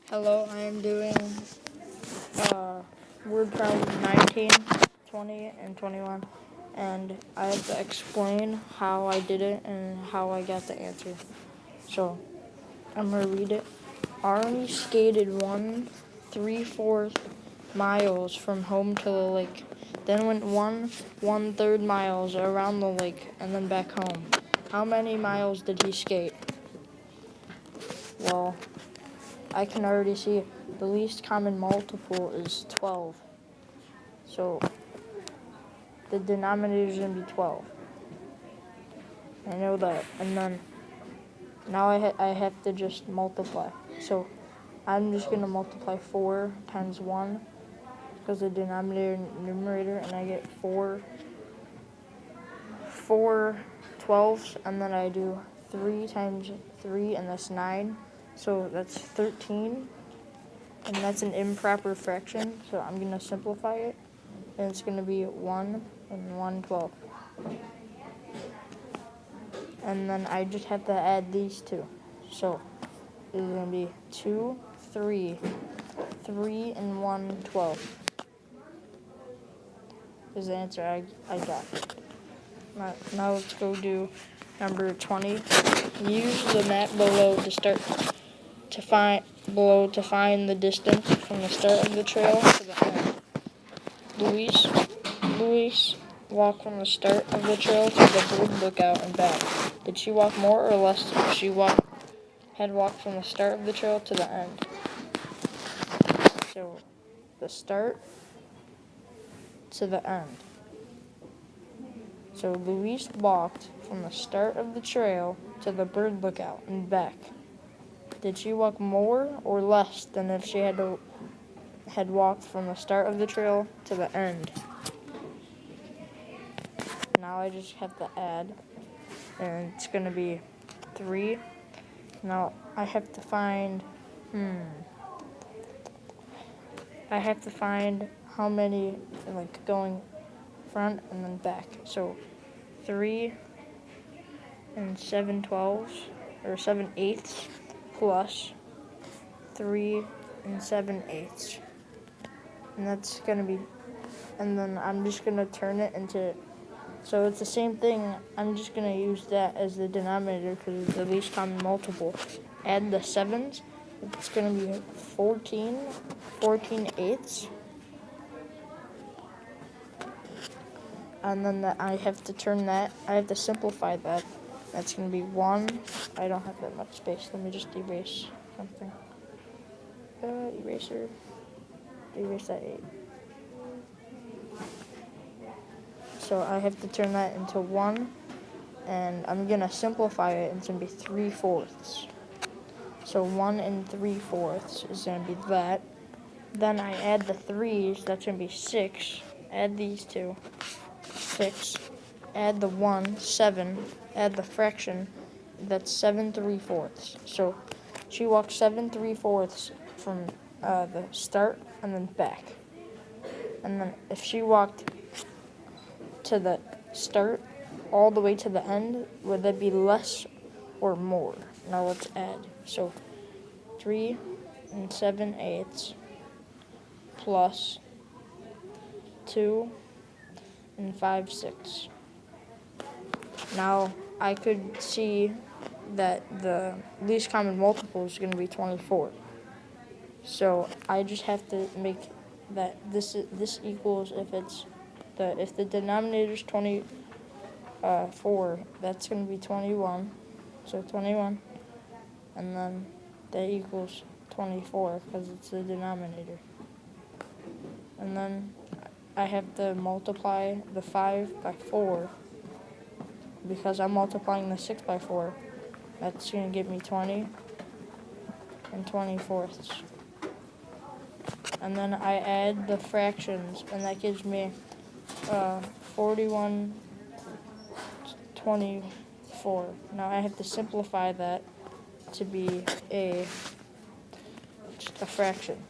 Hello, I am doing word problems 19, 20, and 21, and I have to explain how I did it and how I got the answer. So, I'm going to read it. Arnie skated 1/3 miles from home to the lake, then went 1/3 miles around the lake, and then back home. How many miles did he skate? Well, I can already see the least common multiple is 12. So the denominator is going to be 12. I know that. And then now I have to just multiply. So I'm just going to multiply 4 times 1 because the denominator and numerator, and I get 4 12s, and then I do 3 times 3, and that's 9. So that's 13. And that's an improper fraction, so I'm going to simplify it, and it's going to be 1 and 1/12. And then I just have to add these two. So it's going to be 2, 3, 3 and 1/12 is the answer I got. Now let's go do number 20. Use the map below to find the distance from the start of the trail to the end. Louise walked from the start of the trail to the bird lookout and back. Did she walk more or less than she had walked from the start of the trail to the end? So, the start to the end. So, Louise walked from the start of the trail to the bird lookout and back. Did she walk more or less than if she had walked from the start of the trail to the end? Now I just have to add, and it's going to be 3. Now I have to find, how many, like, going front and then back. So 3 and 7/12 or 7/8 plus 3 and 7/8. And that's going to be, and then I'm just going to turn it into, so it's the same thing. I'm just going to use that as the denominator because it's the least common multiple. Add the 7s. It's going to be 14/8. And then I have to simplify that. That's going to be 1. I don't have that much space. Let me just erase something. Eraser. Erase that 8. So I have to turn that into 1, and I'm going to simplify it, and it's going to be 3/4. So 1 and 3/4 is going to be that. Then I add the 3s, that's going to be 6. Add these two, 6. Add the 1, 7. Add the fraction, that's 7/3. So she walked 7/3 from the start and then back. And then if she walked to the start all the way to the end, would that be less or more? Now let's add. So 3 and 7/8 plus 2 and 5/6. Now I could see that the least common multiple is going to be 24. So I just have to make that this equals if the denominator is 24, that's going to be 21. So 21, and then that equals 24 because it's the denominator. And then I have to multiply the 5 by 4 because I'm multiplying the 6 by 4. That's going to give me 20 and 24. And then I add the fractions, and that gives me 41/24. Now I have to simplify that to be just a fraction,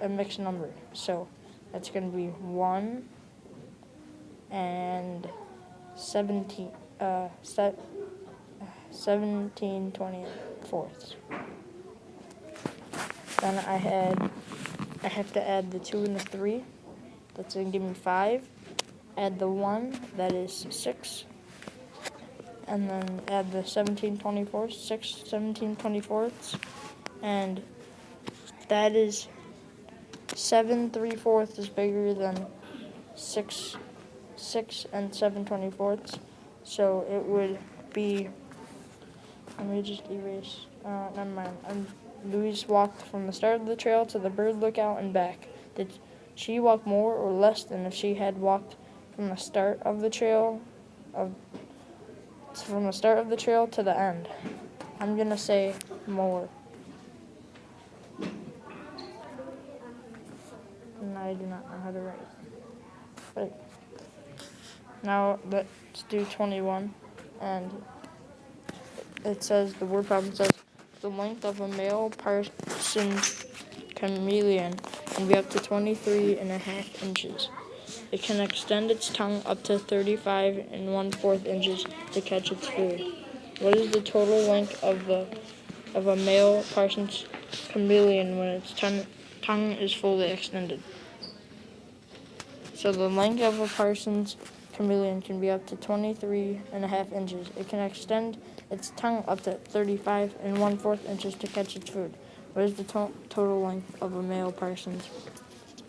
a mixed number. So that's going to be 1 and 17/24. Then I have to add the 2 and the 3. That's going to give me 5. Add the 1, that is 6. And then add the 17 24, 6, 17 24ths. And that is 7 3/4 is bigger than 6 and 7 24ths. So it would be, let me just erase, never mind. Louise walked from the start of the trail to the bird lookout and back. Did she walk more or less than if she had walked from the start of the trail to the end? I'm going to say more. And I do not know how to write. But now let's do 21. And it says, the word problem says, the length of a male parson's chameleon can be up to 23.5 inches. It can extend its tongue up to 35 1/4 inches to catch its food. What is the total length of a male parson's chameleon when its tongue is fully extended? So the length of a parson's chameleon can be up to 23.5 inches. It can extend its tongue up to 35 1/4 inches to catch its food. What is the total length of a male parson's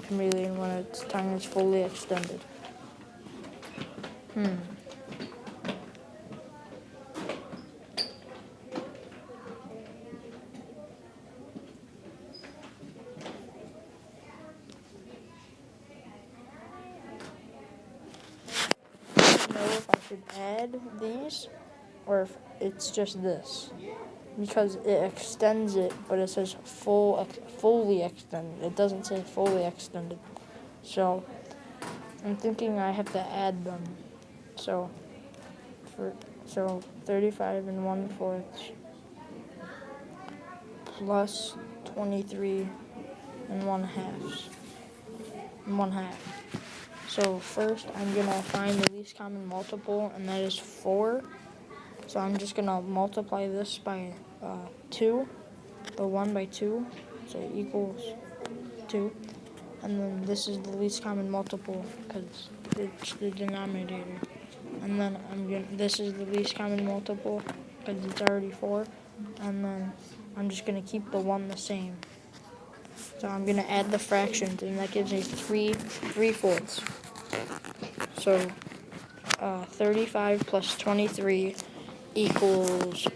chameleon when its tongue is fully extended? No, if I should add these or if it's just this, because it extends it, but it says fully extended. It doesn't say fully extended. So I'm thinking I have to add them. So 35 1/4 plus 23 1/2. So first I'm gonna find the least common multiple, and that is 4. So I'm just gonna multiply this by 2, the 1 by 2, so it equals 2. And then this is the least common multiple because it's the denominator. And then this is the least common multiple because it's already 4. And then I'm just gonna keep the 1 the same. So I'm gonna add the fractions, and that gives me 3/4. So 35 plus 23 equals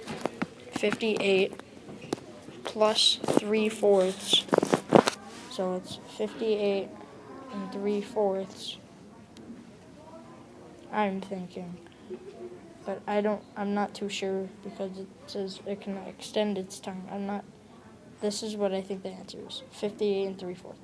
58 plus 3/4. So it's 58 3/4. I'm thinking. But I'm not too sure because it says it can extend its tongue. This is what I think the answer is. 58 3/4.